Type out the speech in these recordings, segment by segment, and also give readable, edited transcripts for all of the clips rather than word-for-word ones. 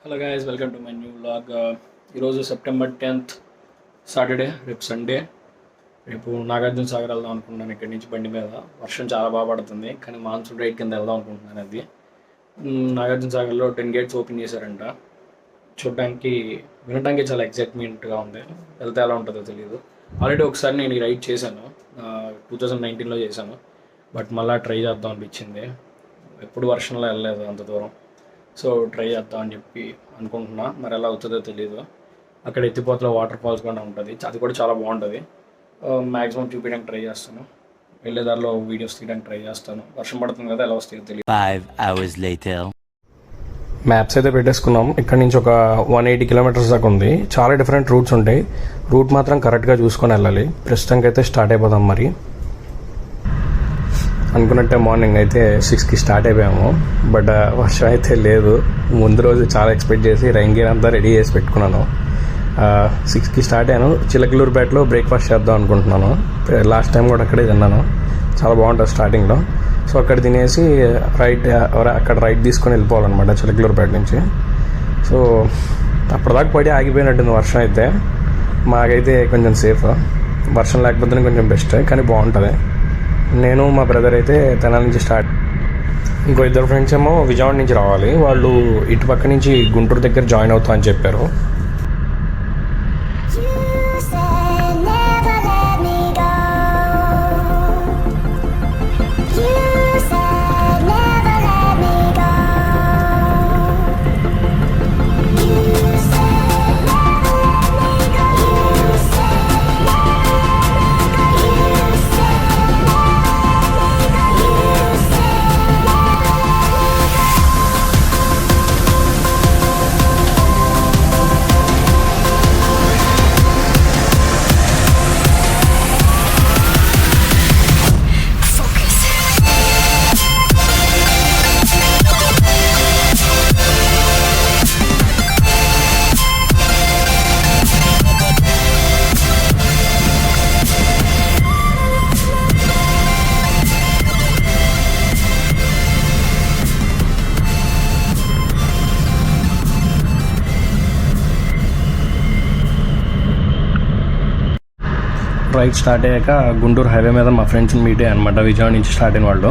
Hello guys, welcome to my new vlog. ఈరోజు September 10th Saturday, రేపు Sunday. రేపు నాగార్జున సాగర్ వెళ్దాం అనుకుంటున్నాను. ఇక్కడి నుంచి బండి మీద వర్షం చాలా బాగా పడుతుంది, కానీ మాన్సూన్ రైడ్ కింద వెళ్దాం అనుకుంటున్నాను. అది నాగార్జున సాగర్లో 10 gates ఓపెన్ చేశారంట. చూడడానికి వినడానికి చాలా ఎగ్జైట్మెంట్గా ఉంది. వెళ్తే ఎలా ఉంటుందో తెలియదు. ఆల్రెడీ ఒకసారి నేను ఈ రైడ్ చేశాను, 2019లో చేశాను. బట్ మళ్ళీ ట్రై చేద్దాం అనిపించింది. ఎప్పుడు వర్షంలో వెళ్ళలేదు అంత దూరం, సో ట్రై చేద్దాం అని చెప్పి అనుకుంటున్నా. మరి ఎలా అవుతుందో తెలీదు. అక్కడ ఎత్తిపోతల వాటర్ ఫాల్స్ కూడా ఉంటుంది, అది కూడా చాలా బాగుంటుంది. మ్యాక్సిమం చూపించడానికి ట్రై చేస్తాను. వెళ్ళేదారిలో వీడియోస్ తీయడానికి ట్రై చేస్తాను. వర్షం పడుతుంది కదా, ఎలా వస్తుందో తెలియదు. 5 hours later. మ్యాప్స్ అయితే పెట్టేసుకున్నాం. ఇక్కడ నుంచి ఒక 180 kilometers దాకా ఉంది. చాలా డిఫరెంట్ రూట్స్ ఉంటాయి. రూట్ మాత్రం కరెక్ట్గా చూసుకొని వెళ్ళాలి. ప్రస్తుతానికి అయితే స్టార్ట్ అయిపోదాం. మరి అనుకున్నట్టే మార్నింగ్ అయితే 6కి స్టార్ట్ అయిపోయాము. బట్ వర్షం అయితే లేదు. ముందు రోజు చాలా ఎక్స్పెక్ట్ చేసి రైన్ గేర్ అంతా రెడీ చేసి పెట్టుకున్నాను. 6కి స్టార్ట్ అయ్యాను. చిలకలూరుపేటలో బ్రేక్ఫాస్ట్ చేద్దాం అనుకుంటున్నాను. లాస్ట్ టైం కూడా అక్కడే తిన్నాను, చాలా బాగుంటుంది స్టార్టింగ్లో. సో అక్కడ తినేసి అక్కడ రైట్ తీసుకొని వెళ్ళిపోవాలన్నమాట చిలకలూరుపేట నుంచి. సో అప్పటిదాకా పడి ఆగిపోయినట్టుంది వర్షం అయితే. మాకైతే కొంచెం సేఫ్, వర్షం లేకపోతేనే కొంచెం బెస్ట్, కానీ బాగుంటుంది. నేను మా బ్రదర్ అయితే తెనాలి నుంచి స్టార్ట్, ఇంకో 2 ఫ్రెండ్స్ ఏమో విజయవాడ నుంచి రావాలి. వాళ్ళు ఇటుపక్క నుంచి గుంటూరు దగ్గర జాయిన్ అవుతా అని చెప్పారు. రైడ్ స్టార్ట్ అయ్యాక గుంటూరు హైవే మీద మా ఫ్రెండ్స్ని మీట్ అయ్యాను అనమాట, విజయవాడ నుంచి స్టార్ట్ అయిన వాళ్ళు.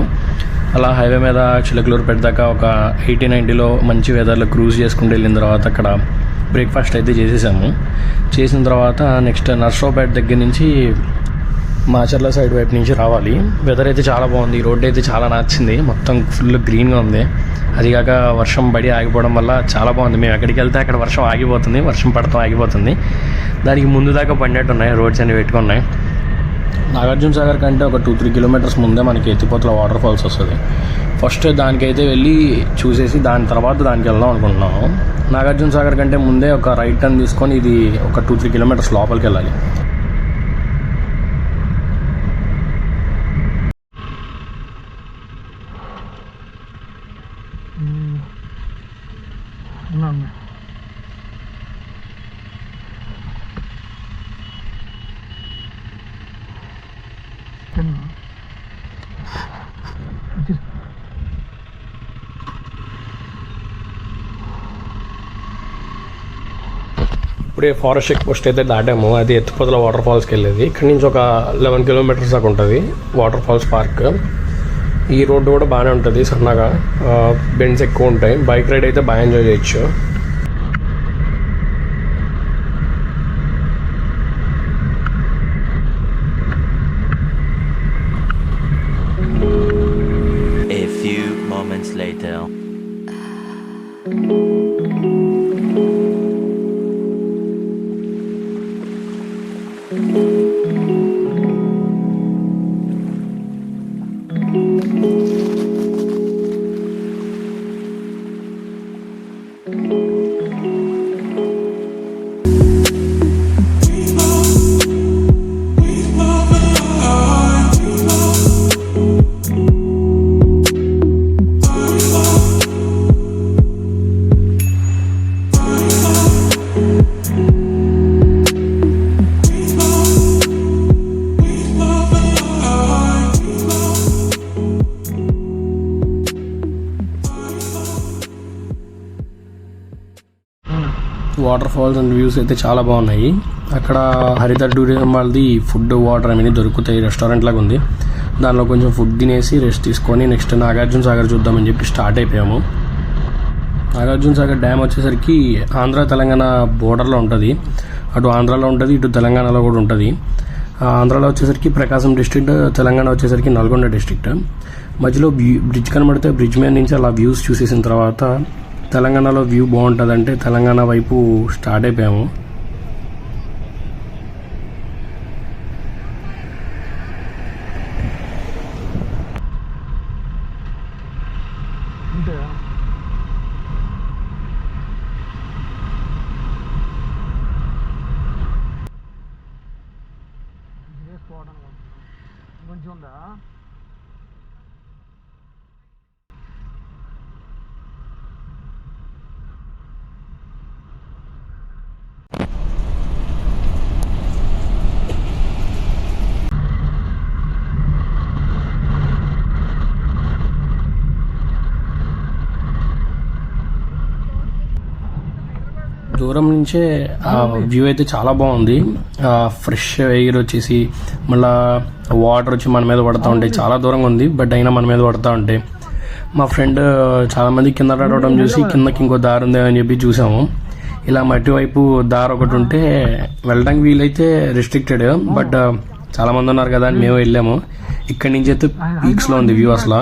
అలా హైవే మీద చిలకలూరుపేట దాకా ఒక 80-90లో మంచి వెదర్లో క్రూజ్ చేసుకుంటూ వెళ్ళిన తర్వాత అక్కడ బ్రేక్ఫాస్ట్ అయితే చేసేసాము. చేసిన తర్వాత నెక్స్ట్ నర్సరావుపేట దగ్గర నుంచి మాచర్ల సైడ్ వైపు నుంచి రావాలి. వెదర్ అయితే చాలా బాగుంది. ఈ రోడ్డు అయితే చాలా నచ్చింది, మొత్తం ఫుల్ గ్రీన్గా ఉంది. అదిగాక వర్షం పడి ఆగిపోవడం వల్ల చాలా బాగుంది. మేము ఎక్కడికి వెళ్తే అక్కడ వర్షం ఆగిపోతుంది, వర్షం పడతాం ఆగిపోతుంది. దానికి ముందు దాకా పడినట్టు ఉన్నాయి, రోడ్స్ అన్ని పెట్టుకున్నాయి. నాగార్జున సాగర్ కంటే ఒక 2-3 kilometers ముందే మనకి ఎత్తిపోతల వాటర్ ఫాల్స్ వస్తుంది. ఫస్ట్ దానికైతే వెళ్ళి చూసేసి దాని తర్వాత దానికి వెళ్దాం అనుకుంటున్నాము. నాగార్జున సాగర్ కంటే ముందే ఒక రైట్ టర్న్ తీసుకొని ఇది ఒక 2-3 kilometers లోపలికి వెళ్ళాలి. ఇప్పుడే ఫారెస్ట్ చెక్ పోస్ట్ అయితే దాటాము. అది ఎత్తిపోతల వాటర్ ఫాల్స్కి వెళ్ళేది. ఇక్కడ నుంచి ఒక 11 kilometers దాకా ఉంటుంది వాటర్ ఫాల్స్ పార్క్. ఈ రోడ్డు కూడా బాగానే ఉంటుంది, సన్నగా బెండ్స్ ఎక్కువ ఉంటాయి. బైక్ రైడ్ అయితే బాగా ఎంజాయ్ చేయొచ్చు. A few moments later. Waterfalls and views అయితే చాలా బాగున్నాయి. అక్కడ హరిత టూరిజం వాళ్ళది ఫుడ్ వాటర్ అవన్నీ దొరుకుతాయి, రెస్టారెంట్ లాగా ఉంది. దానిలో కొంచెం ఫుడ్ తినేసి రెస్ట్ తీసుకొని నెక్స్ట్ నాగార్జున సాగర్ చూద్దామని చెప్పి స్టార్ట్ అయిపోయాము. నాగార్జున సాగర్ డ్యామ్ వచ్చేసరికి ఆంధ్ర తెలంగాణ బోర్డర్లో ఉంటుంది. అటు ఆంధ్రాలో ఉంటుంది, ఇటు తెలంగాణలో కూడా ఉంటుంది. ఆంధ్రాలో వచ్చేసరికి ప్రకాశం డిస్ట్రిక్ట్, తెలంగాణ వచ్చేసరికి నల్గొండ డిస్ట్రిక్ట్. మధ్యలో బ్రిడ్జ్ కనబడితే బ్రిడ్జ్ మీద నుంచి అలా వ్యూస్ చూసేసిన తర్వాత తెలంగాణలో వ్యూ బాగుంటుందంటే తెలంగాణ వైపు స్టార్ట్ అయిపోయాము. దూరం నుంచే ఆ వ్యూ అయితే చాలా బాగుంది. ఫ్రెష్ ఎయిర్ వచ్చేసి మళ్ళా వాటర్ వచ్చి మన మీద పడుతూ ఉంటాయి. చాలా దూరంగా ఉంది, బట్ అయినా మన మీద పడుతూ ఉంటాయి. మా ఫ్రెండ్ చాలా మంది కింద నడవడం చూసి కిందకి ఇంకో దారి ఉంది అని చెప్పి చూసాము. ఇలా మట్టి వైపు దారి ఒకటి ఉంటే వెళ్ళడానికి వీలైతే రెస్ట్రిక్టెడ్, బట్ చాలా మంది ఉన్నారు కదా అని మేము వెళ్ళాము. ఇక్కడి నుంచి అయితే పీక్స్లో ఉంది వ్యూ అసలు.